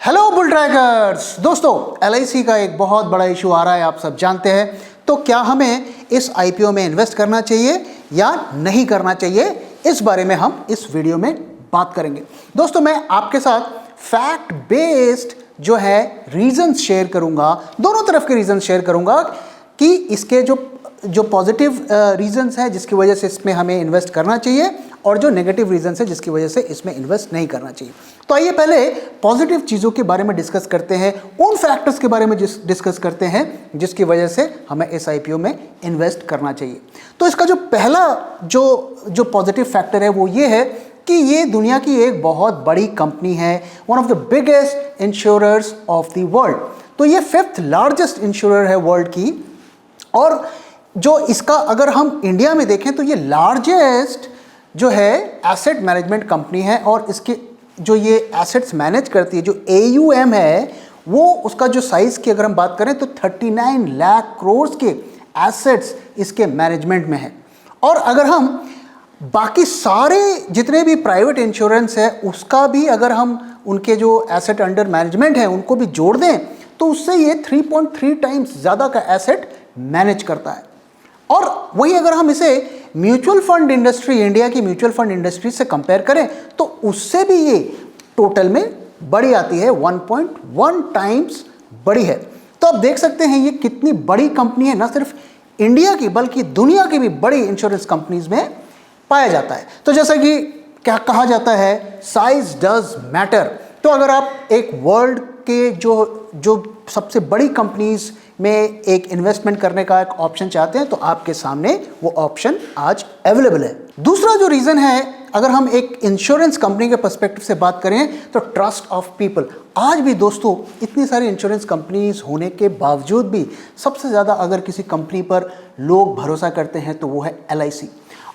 Hello bull trackers दोस्तों, LIC का एक बहुत बड़ा इशू आ रहा है, आप सब जानते हैं। तो क्या हमें इस आईपीओ में इन्वेस्ट करना चाहिए या नहीं करना चाहिए, इस बारे में हम इस वीडियो में बात करेंगे। दोस्तों, मैं आपके साथ फैक्ट बेस्ड जो है रीजंस शेयर करूंगा, दोनों तरफ के रीजंस शेयर करूंगा कि इसके जो पॉजिटिव रीजंस है जिसकी वजह से इसमें हमें इन्वेस्ट करना चाहिए और जो नेगेटिव रीजंस है जिसकी वजह से इसमें इन्वेस्ट नहीं करना चाहिए। तो आइए पहले पॉजिटिव चीज़ों के बारे में डिस्कस करते हैं, उन फैक्टर्स के बारे में डिस्कस करते हैं जिसकी वजह से हमें इस आईपीओ में इन्वेस्ट करना चाहिए। तो इसका जो पहला जो पॉजिटिव फैक्टर है वो ये है कि ये दुनिया की एक बहुत बड़ी कंपनी है, one of the biggest insurers of the world. तो ये 5th लार्जेस्ट इंश्योरर है वर्ल्ड की, और जो इसका अगर हम इंडिया में देखें तो ये लार्जेस्ट जो है एसेट मैनेजमेंट कंपनी है, और इसके जो ये एसेट्स मैनेज करती है, जो AUM है, वो उसका जो साइज की अगर हम बात करें तो 39 लाख करोड़ के एसेट्स इसके मैनेजमेंट में है। और अगर हम बाकी सारे जितने भी प्राइवेट इंश्योरेंस है उसका भी अगर हम उनके जो एसेट अंडर मैनेजमेंट है उनको भी जोड़ दें तो उससे ये 3.3 टाइम्स ज़्यादा का एसेट मैनेज करता है। और वही अगर हम इसे म्यूचुअल फंड इंडस्ट्री, इंडिया की म्यूचुअल फंड इंडस्ट्री से कंपेयर करें तो उससे भी ये टोटल में बड़ी आती है, 1.1 टाइम्स बड़ी है। तो आप देख सकते हैं ये कितनी बड़ी कंपनी है, ना सिर्फ इंडिया की बल्कि दुनिया की भी बड़ी इंश्योरेंस कंपनीज में पाया जाता है। तो जैसा कि क्या कहा जाता है, साइज डज मैटर। तो अगर आप एक वर्ल्ड के जो सबसे बड़ी कंपनीज में एक इन्वेस्टमेंट करने का एक ऑप्शन चाहते हैं तो आपके सामने वो ऑप्शन आज अवेलेबल है। दूसरा जो रीजन है, अगर हम एक इंश्योरेंस कंपनी के पर्सपेक्टिव से बात करें तो ट्रस्ट ऑफ पीपल। आज भी दोस्तों इतनी सारी इंश्योरेंस कंपनीज होने के बावजूद भी सबसे ज़्यादा अगर किसी कंपनी पर लोग भरोसा करते हैं तो वो है LIC।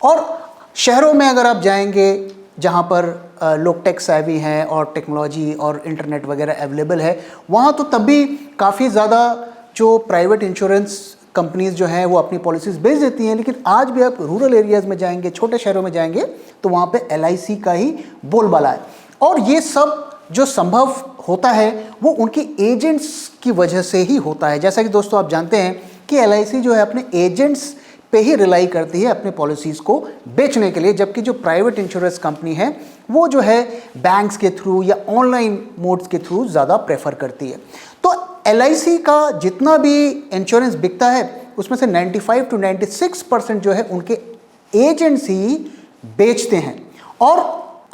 और शहरों में अगर आप जाएंगे जहाँ पर लोग टेक सेवी हैं और टेक्नोलॉजी और इंटरनेट वगैरह अवेलेबल है, वहाँ तो तब भी काफ़ी ज़्यादा जो प्राइवेट इंश्योरेंस कंपनीज जो हैं वो अपनी पॉलिसीज़ बेच देती हैं। लेकिन आज भी आप रूरल एरियाज़ में जाएंगे, छोटे शहरों में जाएंगे तो वहाँ पे LIC का ही बोलबाला है। और ये सब जो संभव होता है वो उनके एजेंट्स की वजह से ही होता है। जैसा कि दोस्तों आप जानते हैं कि LIC जो है अपने एजेंट्स पे ही रिलाई करती है अपने पॉलिसीज़ को बेचने के लिए, जबकि जो प्राइवेट इंश्योरेंस कंपनी है वो जो है बैंक्स के थ्रू या ऑनलाइन मोड्स के थ्रू ज़्यादा प्रेफर करती है। तो LIC का जितना भी इंश्योरेंस बिकता है उसमें से 95 to 96% जो है उनके एजेंट्स ही बेचते हैं। और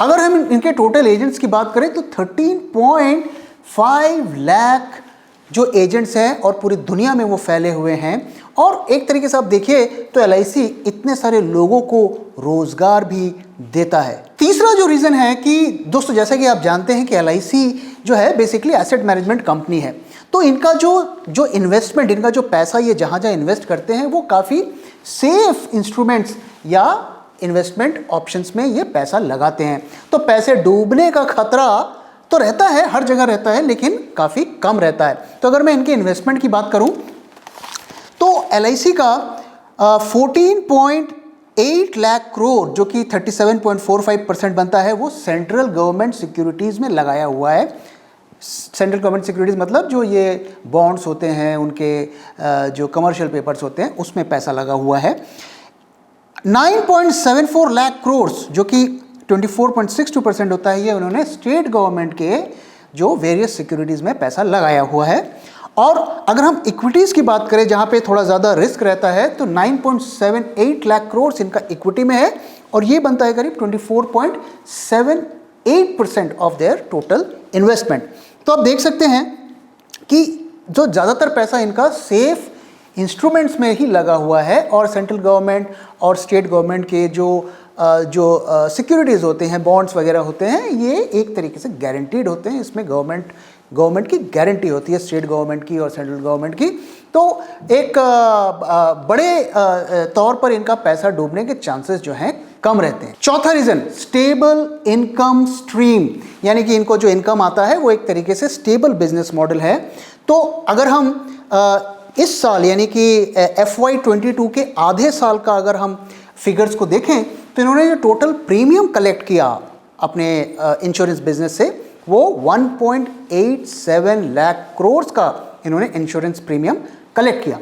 अगर हम इनके टोटल एजेंट्स की बात करें तो 13.5 लाख जो एजेंट्स हैं और पूरी दुनिया में वो फैले हुए हैं। और एक तरीके से आप देखिए तो LIC इतने सारे लोगों को रोजगार भी देता है। तीसरा जो रीज़न है कि दोस्तों, जैसा कि आप जानते हैं कि LIC जो है बेसिकली एसेट मैनेजमेंट कंपनी है, तो इनका जो इन्वेस्टमेंट, इनका जो पैसा ये जहाँ जहाँ इन्वेस्ट करते हैं वो काफ़ी सेफ इंस्ट्रूमेंट्स या इन्वेस्टमेंट ऑप्शंस में ये पैसा लगाते हैं। तो पैसे डूबने का खतरा तो रहता है, हर जगह रहता है, लेकिन काफ़ी कम रहता है। तो अगर मैं इनके इन्वेस्टमेंट की बात करूं तो LIC का 14.8 लाख करोड़ जो कि 37.45% बनता है वो सेंट्रल गवर्नमेंट सिक्योरिटीज़ में लगाया हुआ है। सेंट्रल गवर्नमेंट सिक्योरिटीज़ मतलब जो ये बॉन्ड्स होते हैं, उनके जो कमर्शियल पेपर्स होते हैं उसमें पैसा लगा हुआ है। 9.74 लाख करोड़ जो कि 24.62% होता है, ये उन्होंने स्टेट गवर्नमेंट के जो वेरियस सिक्योरिटीज़ में पैसा लगाया हुआ है। और अगर हम इक्विटीज़ की बात करें जहाँ पे थोड़ा ज़्यादा रिस्क रहता है तो 9.78 लाख करोड़ इनका इक्विटी में है, और ये बनता है करीब 24.78% ऑफ देयर टोटल इन्वेस्टमेंट। तो आप देख सकते हैं कि जो ज़्यादातर पैसा इनका सेफ इंस्ट्रूमेंट्स में ही लगा हुआ है, और सेंट्रल गवर्नमेंट और स्टेट गवर्नमेंट के जो सिक्योरिटीज़ होते हैं, बॉन्ड्स वगैरह होते हैं, ये एक तरीके से गारंटीड होते हैं। इसमें गवर्नमेंट की गारंटी होती है, स्टेट गवर्नमेंट की और सेंट्रल गवर्नमेंट की। तो एक बड़े तौर पर इनका पैसा डूबने के चांसेस जो हैं कम रहते हैं। चौथा रीज़न, स्टेबल इनकम स्ट्रीम, यानी कि इनको जो इनकम आता है वो एक तरीके से स्टेबल बिजनेस मॉडल है। तो अगर हम इस साल यानी कि FY22 के आधे साल का अगर हम फिगर्स को देखें तो इन्होंने जो टोटल प्रीमियम कलेक्ट किया अपने इंश्योरेंस बिजनेस से वो 1.87 लाख करोड़ का इन्होंने इंश्योरेंस प्रीमियम कलेक्ट किया।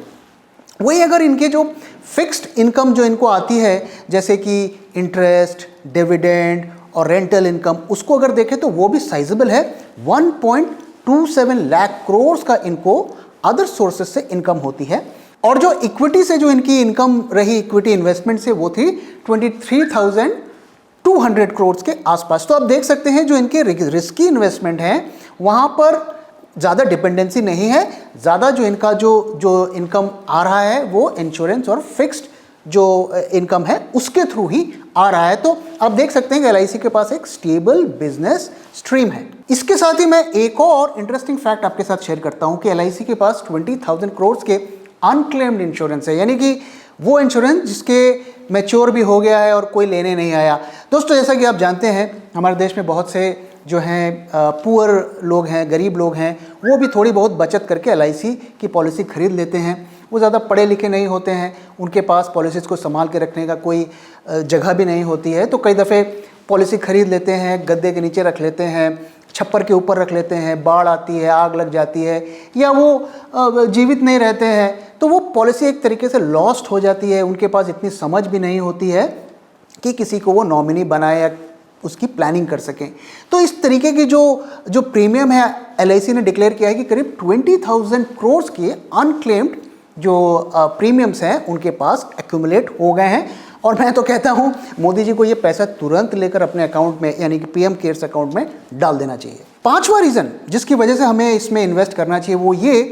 वही अगर इनके जो फिक्स्ड इनकम जो इनको आती है, जैसे कि इंटरेस्ट, डिविडेंड और रेंटल इनकम, उसको अगर देखें तो वो भी साइजेबल है। 1.27 लाख करोड़ का इनको अदर सोर्सेज से इनकम होती है। और जो इक्विटी से जो इनकी इनकम रही, इक्विटी इन्वेस्टमेंट से, वो थी 23,200 करोड़ के आसपास। तो आप देख सकते हैं जो इनके रिस्की इन्वेस्टमेंट हैं वहाँ पर ज़्यादा डिपेंडेंसी नहीं है। ज़्यादा जो इनका जो इनकम आ रहा है वो इंश्योरेंस और फिक्स्ड जो इनकम है उसके थ्रू ही आ रहा है। तो आप देख सकते हैं कि एलआईसी के पास एक स्टेबल बिजनेस स्ट्रीम है। इसके साथ ही मैं एक और इंटरेस्टिंग फैक्ट आपके साथ शेयर करता हूं कि एलआईसी के पास 20,000 करोड़ के अनक्लेम्ड इंश्योरेंस है, यानी कि वो इंश्योरेंस जिसके मैच्योर भी हो गया है और कोई लेने नहीं आया। दोस्तों, जैसा कि आप जानते हैं हमारे देश में बहुत से जो हैं पुअर लोग हैं, गरीब लोग हैं, वो भी थोड़ी बहुत बचत करके एलआईसी की पॉलिसी खरीद लेते हैं। वो ज़्यादा पढ़े लिखे नहीं होते हैं, उनके पास पॉलिसीज़ को संभाल के रखने का कोई जगह भी नहीं होती है, तो कई दफ़े पॉलिसी खरीद लेते हैं, गद्दे के नीचे रख लेते हैं, छप्पर के ऊपर रख लेते हैं, बाढ़ आती है, आग लग जाती है, या वो जीवित नहीं रहते हैं, तो वो पॉलिसी एक तरीके से लॉस्ट हो जाती है। उनके पास इतनी समझ भी नहीं होती है कि किसी को वो नॉमिनी बनाए या उसकी प्लानिंग कर सकें। तो इस तरीके की जो प्रीमियम है एलआईसी ने डिक्लेयर किया है कि करीब 20,000 करोड़ के अनक्लेम्ड जो प्रीमियम्स हैं उनके पास एक्यूमुलेट हो गए हैं। और मैं तो कहता हूं मोदी जी को ये पैसा तुरंत लेकर अपने अकाउंट में, यानी कि पीएम केयर्स अकाउंट में डाल देना चाहिए। पांचवा रीज़न जिसकी वजह से हमें इसमें इन्वेस्ट करना चाहिए वो ये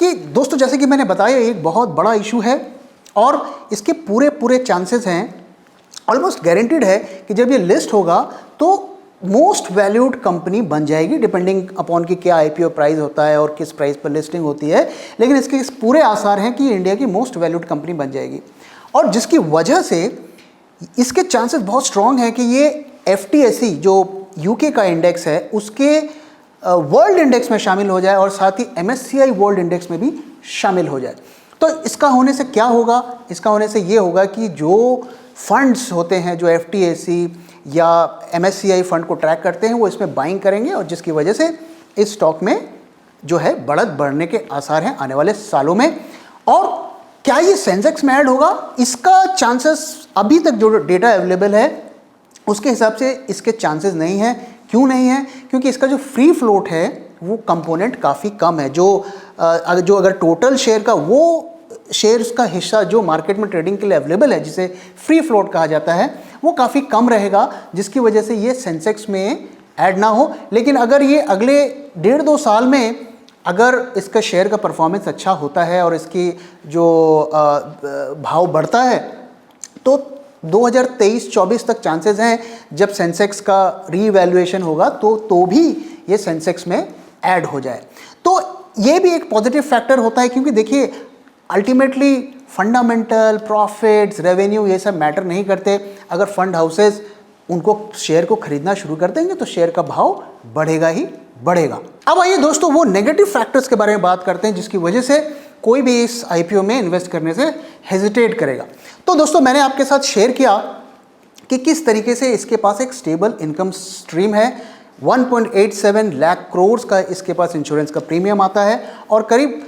कि दोस्तों, जैसे कि मैंने बताया, एक बहुत बड़ा इशू है और इसके पूरे चांसेस हैं, ऑलमोस्ट गारंटीड है कि जब ये लिस्ट होगा तो मोस्ट वैल्यूड कंपनी बन जाएगी, डिपेंडिंग अपॉन कि क्या आईपीओ प्राइस होता है और किस प्राइस पर लिस्टिंग होती है। लेकिन इसके पूरे आसार हैं कि इंडिया की मोस्ट वैल्यूड कंपनी बन जाएगी, और जिसकी वजह से इसके चांसेस बहुत स्ट्रांग हैं कि ये एफटीएसई जो यूके का इंडेक्स है उसके वर्ल्ड इंडेक्स में शामिल हो जाए और साथ ही एमएससीआई वर्ल्ड इंडेक्स में भी शामिल हो जाए। तो इसका होने से क्या होगा? इसका होने से ये होगा कि जो फंड्स होते हैं जो एफटीएसई या एमएससीआई फंड को ट्रैक करते हैं वो इसमें बाइंग करेंगे, और जिसकी वजह से इस स्टॉक में जो है बढ़त बढ़ने के आसार हैं आने वाले सालों में। और क्या ये सेंसेक्स में ऐड होगा? इसका चांसेस अभी तक जो डेटा अवेलेबल है उसके हिसाब से इसके चांसेस नहीं है। क्यों नहीं है? क्योंकि इसका जो फ्री फ्लोट है वो कंपोनेंट काफ़ी कम है। जो अगर टोटल शेयर का वो शेयर्स का हिस्सा जो मार्केट में ट्रेडिंग के लिए अवेलेबल है, जिसे फ्री फ्लोट कहा जाता है, वो काफ़ी कम रहेगा, जिसकी वजह से ये सेंसेक्स में ऐड ना हो। लेकिन अगर ये अगले 1.5-2 साल में अगर इसका शेयर का परफॉर्मेंस अच्छा होता है और इसकी जो भाव बढ़ता है तो 2023-24 तक चांसेस हैं जब सेंसेक्स का रीवैल्यूएशन होगा तो भी ये सेंसेक्स में ऐड हो जाए। तो ये भी एक पॉजिटिव फैक्टर होता है, क्योंकि देखिए अल्टीमेटली फंडामेंटल, प्रॉफिट्स, रेवेन्यू ये सब मैटर नहीं करते। अगर फंड हाउसेस उनको शेयर को खरीदना शुरू कर देंगे तो शेयर का भाव बढ़ेगा ही बढ़ेगा। अब आइए दोस्तों वो नेगेटिव फैक्टर्स के बारे में बात करते हैं जिसकी वजह से कोई भी इस आईपीओ में इन्वेस्ट करने से हेजिटेट करेगा। तो दोस्तों, मैंने आपके साथ शेयर किया कि किस तरीके से इसके पास एक स्टेबल इनकम स्ट्रीम है। 1.87 लाख करोड़ का इसके पास इंश्योरेंस का प्रीमियम आता है और करीब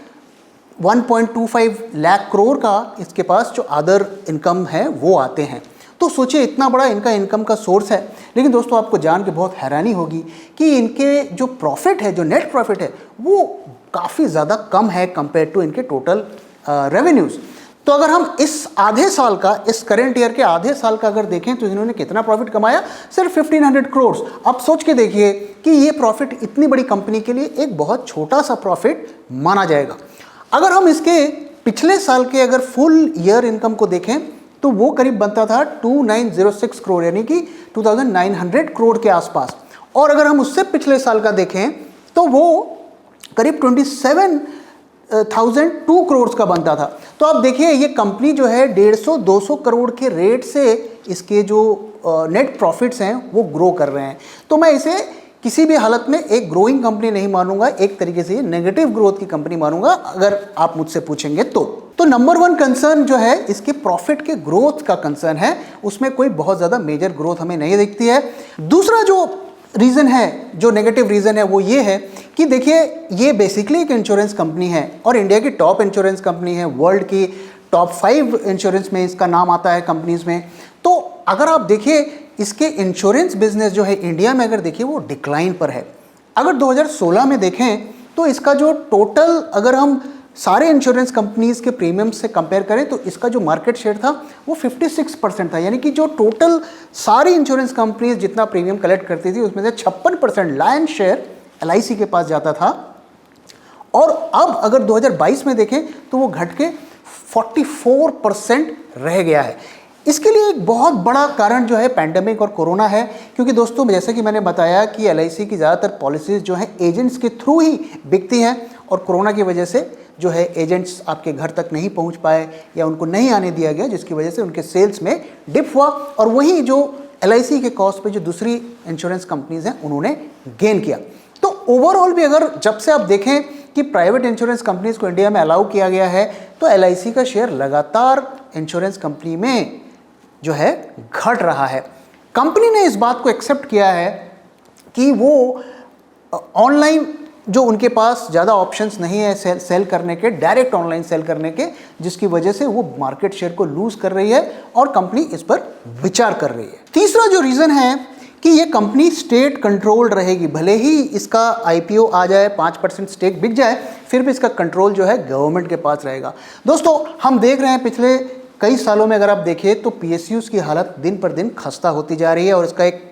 1.25 लाख करोड़ का इसके पास जो अदर इनकम है वो आते हैं। तो सोचिए इतना बड़ा इनका इनकम का सोर्स है। लेकिन दोस्तों, आपको जान के बहुत हैरानी होगी कि इनके जो प्रॉफिट है, जो नेट प्रॉफिट है, वो काफ़ी ज़्यादा कम है कंपेयर टू इनके टोटल रेवेन्यूज़। तो अगर हम इस आधे साल का, इस करेंट ईयर के आधे साल का अगर देखें तो इन्होंने कितना प्रॉफिट कमाया? सिर्फ 1500 करोड़। अब सोच के देखिए कि ये प्रॉफिट इतनी बड़ी कंपनी के लिए एक बहुत छोटा सा प्रॉफिट माना जाएगा। अगर हम इसके पिछले साल के अगर फुल ईयर इनकम को देखें तो वो करीब बनता था 2906 करोड़, यानी कि 2900 करोड़ के आसपास। और अगर हम उससे पिछले साल का देखें तो वो करीब 27,002 करोड़ का बनता था। तो आप देखिए ये कंपनी जो है 150-200 करोड़ के रेट से इसके जो नेट प्रॉफिट्स हैं वो ग्रो कर रहे हैं। तो मैं इसे किसी भी हालत में एक ग्रोइंग कंपनी नहीं मानूंगा, एक तरीके से नेगेटिव ग्रोथ की कंपनी मानूंगा अगर आप मुझसे पूछेंगे तो नंबर 1 कंसर्न जो है इसके प्रॉफिट के ग्रोथ का कंसर्न है। उसमें कोई बहुत ज़्यादा मेजर ग्रोथ हमें नहीं दिखती है। दूसरा जो रीज़न है, जो नेगेटिव रीज़न है वो ये है कि देखिए ये बेसिकली एक इंश्योरेंस कंपनी है और इंडिया की टॉप इंश्योरेंस कंपनी है, वर्ल्ड की टॉप 5 इंश्योरेंस में इसका नाम आता है कंपनीज में। तो अगर आप देखिए इसके इंश्योरेंस बिजनेस जो है इंडिया में अगर देखिए वो डिक्लाइन पर है। अगर 2016 में देखें तो इसका जो टोटल, अगर हम सारे इंश्योरेंस कंपनीज के प्रीमियम से कंपेयर करें तो इसका जो मार्केट शेयर था वो 56% था। यानी कि जो टोटल सारी इंश्योरेंस कंपनीज जितना प्रीमियम कलेक्ट करती थी उसमें से 56% लायन शेयर LIC के पास जाता था। और अब अगर 2022 में देखें तो वो घट के 44% रह गया है। इसके लिए एक बहुत बड़ा कारण जो है पैंडेमिक और कोरोना है, क्योंकि दोस्तों जैसे कि मैंने बताया कि LIC की ज़्यादातर पॉलिसीज़ जो हैं एजेंट्स के थ्रू ही बिकती हैं और कोरोना की वजह से जो है एजेंट्स आपके घर तक नहीं पहुंच पाए या उनको नहीं आने दिया गया, जिसकी वजह से उनके सेल्स में डिप हुआ और वहीं जो LIC के कॉस्ट पे जो दूसरी इंश्योरेंस कंपनीज हैं उन्होंने गेन किया। तो ओवरऑल भी अगर जब से आप देखें कि प्राइवेट इंश्योरेंस कंपनीज को इंडिया में अलाउ किया गया है तो LIC का शेयर लगातार इंश्योरेंस कंपनी में जो है घट रहा है। कंपनी ने इस बात को एक्सेप्ट किया है कि वो ऑनलाइन जो उनके पास ज़्यादा ऑप्शंस नहीं है सेल करने के, डायरेक्ट ऑनलाइन सेल करने के, जिसकी वजह से वो मार्केट शेयर को लूज कर रही है और कंपनी इस पर विचार कर रही है। तीसरा जो रीज़न है कि ये कंपनी स्टेट कंट्रोल्ड रहेगी। भले ही इसका IPO आ जाए, 5% स्टेक बिक जाए, फिर भी इसका कंट्रोल जो है गवर्नमेंट के पास रहेगा। दोस्तों हम देख रहे हैं पिछले कई सालों में अगर आप देखें तो PSUs की हालत दिन पर दिन खस्ता होती जा रही है और इसका एक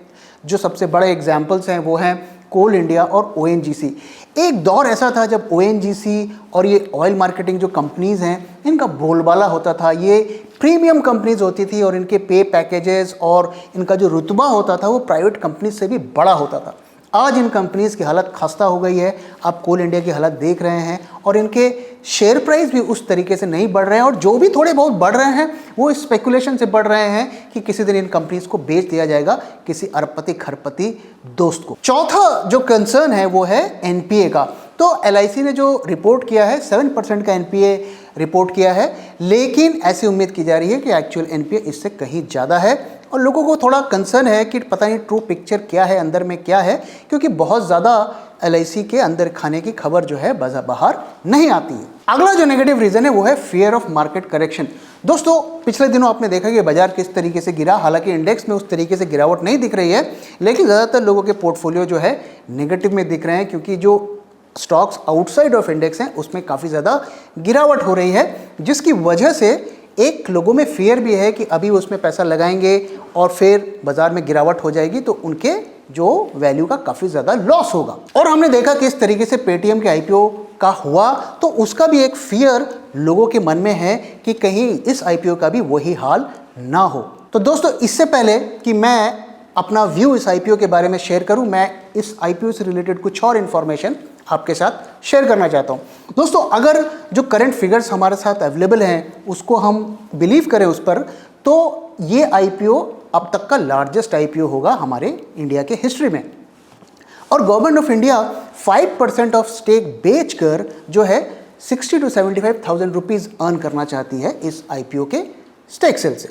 जो सबसे बड़े एग्जाम्पल्स हैं वो हैं कोल इंडिया और ONGC। एक दौर ऐसा था जब ONGC और ये ऑयल मार्केटिंग जो कंपनीज़ हैं इनका बोलबाला होता था, ये प्रीमियम कंपनीज होती थी और इनके पे पैकेजेस और इनका जो रुतबा होता था वो प्राइवेट कंपनीज से भी बड़ा होता था। आज इन कंपनीज की हालत खस्ता हो गई है। आप कोल इंडिया की हालत देख रहे हैं और इनके शेयर प्राइस भी उस तरीके से नहीं बढ़ रहे हैं और जो भी थोड़े बहुत बढ़ रहे हैं वो स्पेकुलेशन से बढ़ रहे हैं कि किसी दिन इन कंपनीज को बेच दिया जाएगा किसी अरबपति खरबपति दोस्त को। चौथा जो कंसर्न है वो है NPA का। तो LIC ने जो रिपोर्ट किया है 7% का NPA रिपोर्ट किया है, लेकिन ऐसी उम्मीद की जा रही है कि एक्चुअल NPA इससे कहीं ज़्यादा है और लोगों को थोड़ा कंसर्न है कि पता नहीं ट्रू पिक्चर क्या है, अंदर में क्या है, क्योंकि बहुत ज़्यादा LIC के अंदर खाने की खबर जो है बाहर नहीं आती है। अगला जो नेगेटिव रीज़न है वो है फियर ऑफ मार्केट करेक्शन। दोस्तों पिछले दिनों आपने देखा कि बाजार किस तरीके से गिरा, हालांकि इंडेक्स में उस तरीके से गिरावट नहीं दिख रही है, लेकिन ज़्यादातर लोगों के पोर्टफोलियो जो है नेगेटिव में दिख रहे हैं, क्योंकि जो स्टॉक्स आउटसाइड ऑफ इंडेक्स हैं उसमें काफ़ी ज़्यादा गिरावट हो रही है, जिसकी वजह से एक लोगों में फियर भी है कि अभी वो उसमें पैसा लगाएंगे और फिर बाजार में गिरावट हो जाएगी तो उनके जो वैल्यू का काफ़ी ज़्यादा लॉस होगा। और हमने देखा कि इस तरीके से पेटीएम के IPO का हुआ तो उसका भी एक फियर लोगों के मन में है कि कहीं इस IPO का भी वही हाल ना हो। तो दोस्तों इससे पहले कि मैं अपना व्यू इस IPO के बारे में शेयर करूं, मैं इस IPO से रिलेटेड कुछ और इन्फॉर्मेशन आपके साथ शेयर करना चाहता हूं। दोस्तों अगर जो करंट फिगर्स हमारे साथ अवेलेबल हैं उसको हम बिलीव करें उस पर, तो ये IPO अब तक का लार्जेस्ट IPO होगा हमारे इंडिया के हिस्ट्री में। और government of India 5% of stake बेचकर जो है 60 to 75,000 रुपीज़ अर्न करना चाहती है इस IPO के स्टेक सेल से।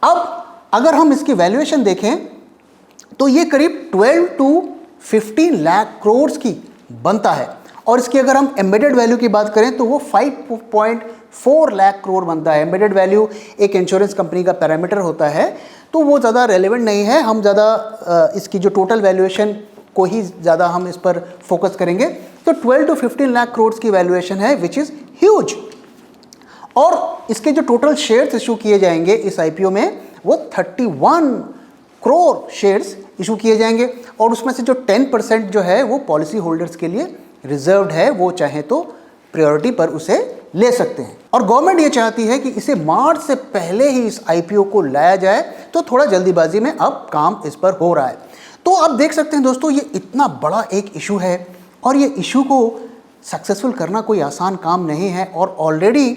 अब अगर हम इसकी वैल्यूएशन देखें तो ये करीब 12 to 15 लाख करोड़ की बनता है और इसकी अगर हम एम्बेडेड वैल्यू की बात करें तो वो 5.4 लाख करोड़ बनता है। एम्बेडेड वैल्यू एक इंश्योरेंस कंपनी का पैरामीटर होता है तो वो ज़्यादा रेलेवेंट नहीं है, हम ज़्यादा इसकी जो टोटल वैल्यूएशन को ही ज़्यादा हम इस पर फोकस करेंगे। तो 12 to 15 लाख करोड़ की वैल्यूएशन है विच इज़ ह्यूज। और इसके जो टोटल शेयर्स इशू किए जाएंगे इस IPO में वो 31 करोड़ शेयर्स इशू किए जाएंगे और उसमें से जो 10% जो है वो पॉलिसी होल्डर्स के लिए रिजर्व्ड है, वो चाहे तो प्रायोरिटी पर उसे ले सकते हैं। और गवर्नमेंट ये चाहती है कि इसे मार्च से पहले ही इस IPO को लाया जाए, तो थोड़ा जल्दीबाजी में अब काम इस पर हो रहा है। तो आप देख सकते हैं दोस्तों ये इतना बड़ा एक इशू है और ये इशू को सक्सेसफुल करना कोई आसान काम नहीं है और ऑलरेडी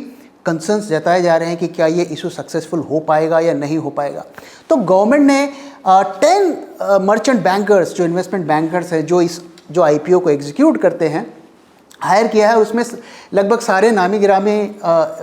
कंसर्न्स जताए जा रहे हैं कि क्या ये इशू सक्सेसफुल हो पाएगा या नहीं हो पाएगा। तो गवर्नमेंट ने 10 मर्चेंट बैंकर्स जो इन्वेस्टमेंट बैंकर्स हैं जो IPO को एग्जीक्यूट करते हैं, हायर किया है। उसमें लगभग सारे नामी गिरामी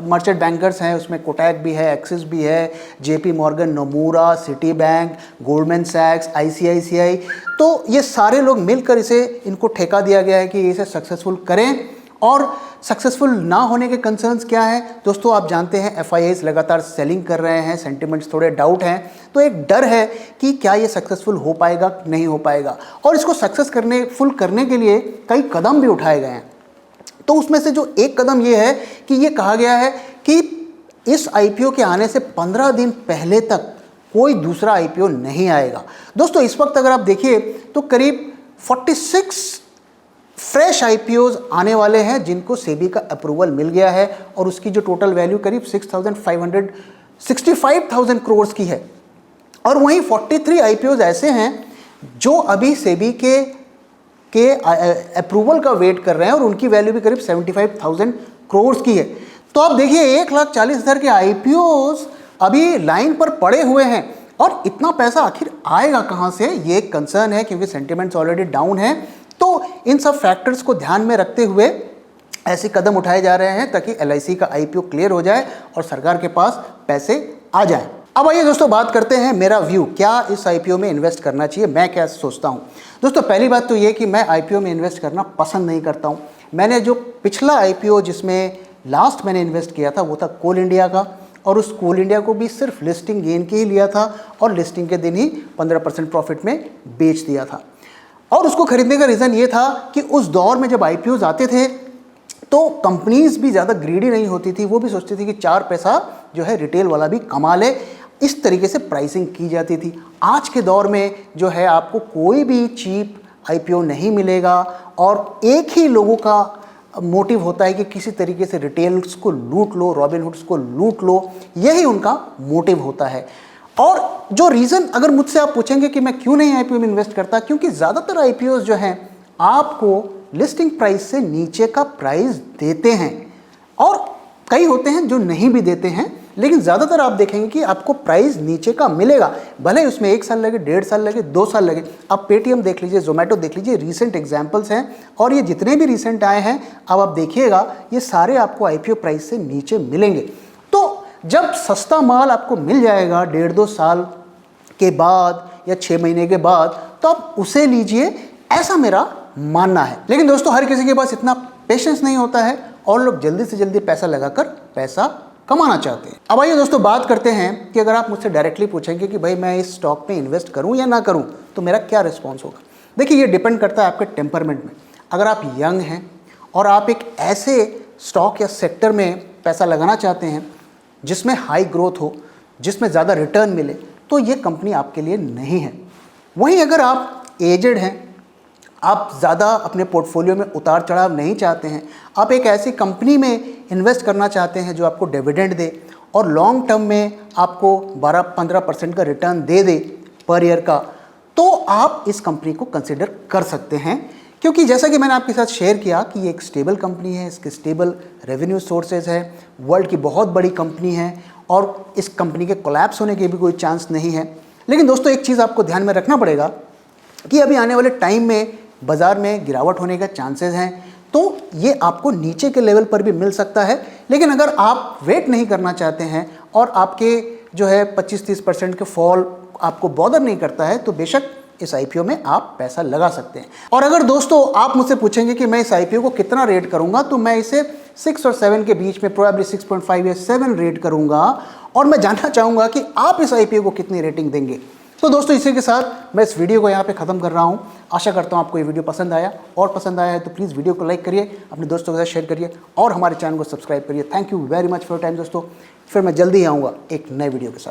मर्चेंट बैंकर्स हैं, उसमें कोटक भी है, एक्सिस भी है, JP Morgan, Nomura, Citi bank, Goldman सैक्स, आईसीआईसीआई। तो ये सारे लोग मिलकर इनको ठेका दिया गया है कि इसे सक्सेसफुल करें। और सक्सेसफुल ना होने के कंसर्न्स क्या हैं दोस्तों, आप जानते हैं एफआईआईज लगातार सेलिंग कर रहे हैं, सेंटिमेंट्स थोड़े डाउट हैं, तो एक डर है कि क्या ये सक्सेसफुल हो पाएगा नहीं हो पाएगा। और इसको सक्सेसफुल करने के लिए कई कदम भी उठाए गए हैं। तो उसमें से जो एक कदम ये है कि ये कहा गया है कि इस आईपीओ के आने से 15 दिन पहले तक कोई दूसरा आईपीओ नहीं आएगा। दोस्तों इस वक्त अगर आप देखिए तो करीब 46 फ्रेश आईपीओज आने वाले हैं जिनको सेबी का अप्रूवल मिल गया है, और उसकी जो टोटल वैल्यू करीब 65,000 करोड़ की है। और वहीं 43 आईपीओज ऐसे हैं जो अभी सेबी के अप्रूवल का वेट कर रहे हैं, और उनकी वैल्यू भी करीब 75,000 करोड़ की है। तो आप देखिए 1,40,000 के आईपीओज अभी लाइन पर पड़े हुए हैं, और इतना पैसा आखिर आएगा कहां से, ये एक कंसर्न है, क्योंकि सेंटिमेंट्स ऑलरेडी डाउन है। तो इन सब फैक्टर्स को ध्यान में रखते हुए ऐसे कदम उठाए जा रहे हैं ताकि एलआईसी का आईपीओ क्लियर हो जाए और सरकार के पास पैसे आ जाए। अब आइए दोस्तों बात करते हैं मेरा व्यू, क्या इस आईपीओ में इन्वेस्ट करना चाहिए, मैं क्या सोचता हूं। दोस्तों पहली बात तो ये कि मैं आईपीओ में इन्वेस्ट करना पसंद नहीं करता हूं। मैंने जो पिछला आईपीओ जिसमें लास्ट मैंने इन्वेस्ट किया था वो था कोल इंडिया का, और उस कोल इंडिया को भी सिर्फ लिस्टिंग गेन के ही लिया था, और लिस्टिंग के दिन ही 15% प्रॉफिट में बेच दिया था। और उसको खरीदने का रीज़न ये था कि उस दौर में जब आईपीओज आते थे तो कंपनीज भी ज़्यादा ग्रीडी नहीं होती थी, वो भी सोचती थी कि 4 पैसा जो है रिटेल वाला भी कमा ले, इस तरीके से प्राइसिंग की जाती थी। आज के दौर में जो है आपको कोई भी चीप आईपीओ नहीं मिलेगा, और एक ही लोगों का मोटिव होता है कि किसी तरीके से रिटेल्स को लूट लो, रॉबिनहुड्स को लूट लो, यही उनका मोटिव होता है। और जो रीज़न अगर मुझसे आप पूछेंगे कि मैं क्यों नहीं आईपीओ में इन्वेस्ट करता, क्योंकि ज़्यादातर आईपीओज जो हैं आपको लिस्टिंग प्राइस से नीचे का प्राइस देते हैं, और कई होते हैं जो नहीं भी देते हैं, लेकिन ज़्यादातर आप देखेंगे कि आपको प्राइस नीचे का मिलेगा, भले उसमें 1 साल लगे, 1.5 साल लगे, 2 साल लगे। आप पेटीएम देख लीजिए, जोमेटो देख लीजिए, रीसेंट एग्जाम्पल्स हैं, और ये जितने भी रीसेंट आए हैं अब आप देखिएगा ये सारे आपको आईपीओ प्राइस से नीचे मिलेंगे। तो जब सस्ता माल आपको मिल जाएगा 1.5-2 साल के बाद या 6 महीने के बाद, तो आप उसे लीजिए, ऐसा मेरा मानना है। लेकिन दोस्तों हर किसी के पास इतना पेशेंस नहीं होता है, और लोग जल्दी से जल्दी पैसा लगाकर पैसा कमाना चाहते हैं। अब आइए दोस्तों बात करते हैं कि अगर आप मुझसे डायरेक्टली पूछेंगे कि भाई मैं इस स्टॉक में इन्वेस्ट करूं या ना करूं, तो मेरा क्या रिस्पॉन्स होगा। देखिए ये डिपेंड करता है आपके टेम्परमेंट में। अगर आप यंग हैं और आप एक ऐसे स्टॉक या सेक्टर में पैसा लगाना चाहते हैं जिसमें हाई ग्रोथ हो, जिसमें ज़्यादा रिटर्न मिले, तो ये कंपनी आपके लिए नहीं है। वहीं अगर आप एजेड हैं, आप ज़्यादा अपने पोर्टफोलियो में उतार चढ़ाव नहीं चाहते हैं, आप एक ऐसी कंपनी में इन्वेस्ट करना चाहते हैं जो आपको डिविडेंड दे और लॉन्ग टर्म में आपको 12-15% का रिटर्न दे पर ईयर का, तो आप इस कंपनी को कंसिडर कर सकते हैं। क्योंकि जैसा कि मैंने आपके साथ शेयर किया कि ये एक स्टेबल कंपनी है, इसके स्टेबल रेवेन्यू सोर्सेज है, वर्ल्ड की बहुत बड़ी कंपनी है, और इस कंपनी के कोलैप्स होने के भी कोई चांस नहीं है। लेकिन दोस्तों एक चीज़ आपको ध्यान में रखना पड़ेगा कि अभी आने वाले टाइम में बाज़ार में गिरावट होने का चांसेस हैं, तो ये आपको नीचे के लेवल पर भी मिल सकता है। लेकिन अगर आप वेट नहीं करना चाहते हैं और आपके जो है 25-30% के फॉल आपको बॉदर नहीं करता है, तो बेशक इस आईपीओ में आप पैसा लगा सकते हैं। और अगर दोस्तों आप मुझसे पूछेंगे कि मैं इस आईपीओ को कितना रेट करूंगा, तो मैं इसे 6 और 7 के बीच में, प्रोबेबली 6.5 या 7 रेट करूंगा, और मैं जानना चाहूँगा कि आप इस आईपीओ को कितनी रेटिंग देंगे। तो दोस्तों इसी के साथ मैं इस वीडियो को यहाँ पे ख़त्म कर रहा हूँ। आशा करता हूँ आपको ये वीडियो पसंद आया, और पसंद आया है तो प्लीज़ वीडियो को लाइक करिए, अपने दोस्तों के साथ शेयर करिए, और हमारे चैनल को सब्सक्राइब करिए। Thank you very much for your time दोस्तों। फिर मैं जल्दी आऊँगा एक नए वीडियो के साथ।